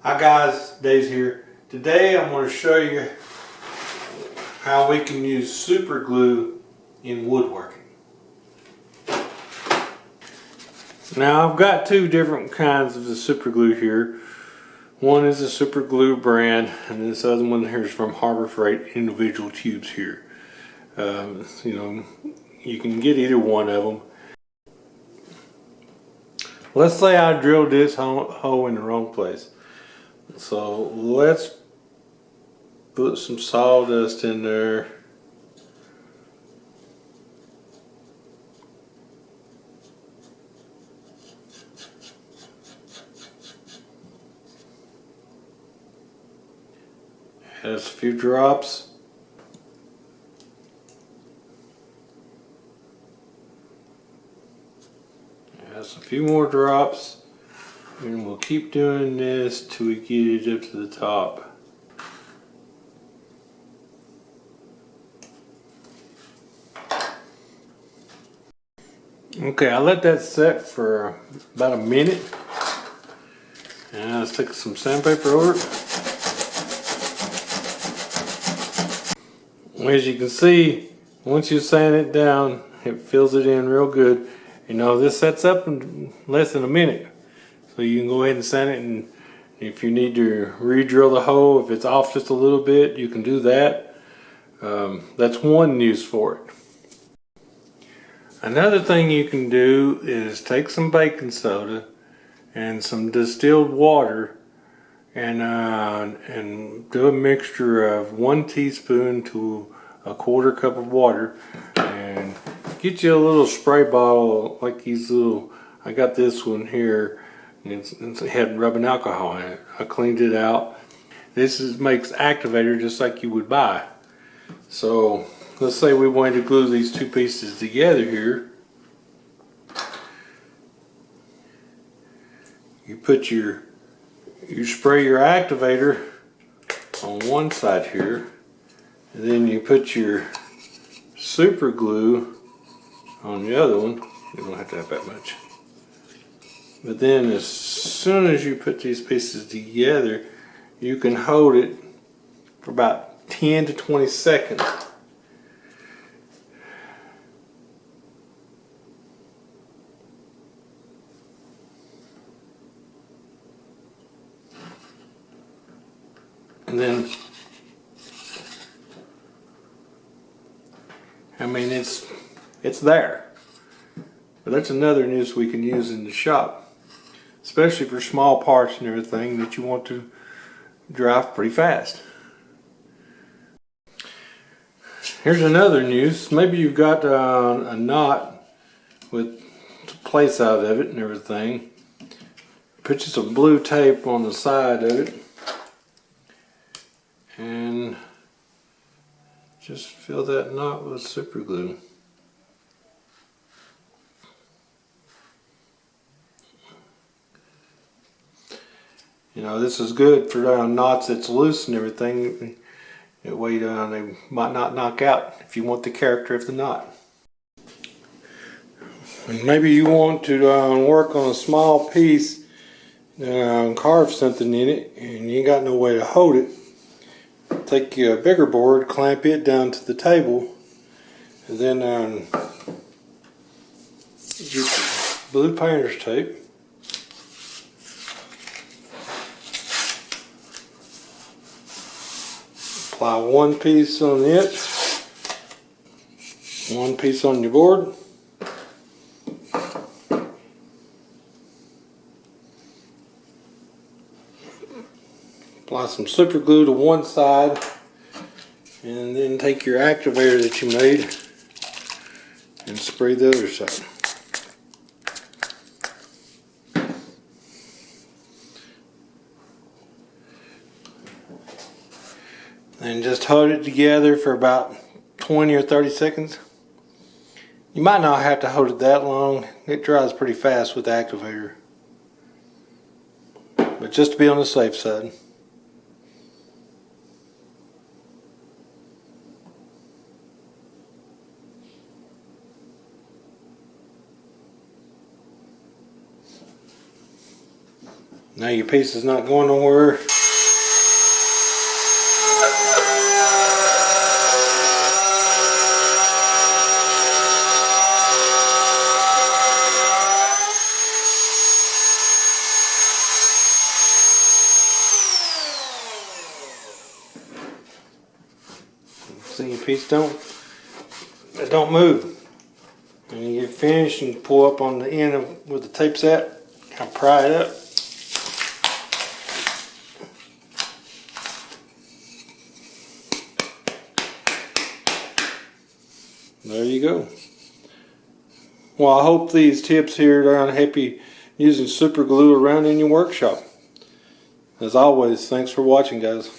Hi guys, Dave's here. Today I'm going to show you how we can use super glue in woodworking. Now I've got two different kinds of the super glue here. One is a Superglue brand, and this other one here is from Harbor Freight, individual tubes here. You can get either one of them. Let's say I drilled this hole in the wrong place. So let's put some sawdust in there. Add a few drops. Add a few more drops. And we'll keep doing this till we get it up to the top. Okay, I let that set for about a minute. And let's take some sandpaper over it. As you can see, once you sand it down, it fills it in real good. You know, this sets up in less than a minute. So you can go ahead and sand it, and if you need to re-drill the hole, if it's off just a little bit, you can do that. That's one use for it. Another thing you can do is take some baking soda and some distilled water and do a mixture of 1 teaspoon to a 1/4 cup of water, and get you a little spray bottle like these little. I got this one here. It had rubbing alcohol in it. I cleaned it out. This makes activator just like you would buy. So let's say we wanted to glue these two pieces together here. You spray your activator on one side here, and then you put your super glue on the other one. You don't have to have that much. But then as soon as you put these pieces together, you can hold it for about 10 to 20 seconds. And then, I mean, it's there. But that's another use we can use in the shop, especially for small parts and everything that you want to drive pretty fast. Here's another use. Maybe you've got a knot with place out of it and everything. Put you some blue tape on the side of it and just fill that knot with super glue. You know, this is good for knots that's loose and everything. That way they might not knock out if you want the character of the knot. And maybe you want to work on a small piece, carve something in it, and you ain't got no way to hold it. Take a bigger board, clamp it down to the table, and then use blue painter's tape. Apply one piece on it, one piece on your board. Apply some super glue to one side, and then take your activator that you made and spray the other side. And just hold it together for about 20 or 30 seconds. You might not have to hold it that long. It dries pretty fast with the activator. But just to be on the safe side. Now your piece is not going nowhere. See, your piece don't move. When you get finished and pull up on the end of where the tape's at, kind of pry it up. There you go. Well, I hope these tips here are going to help you using super glue around in your workshop. As always, thanks for watching, guys.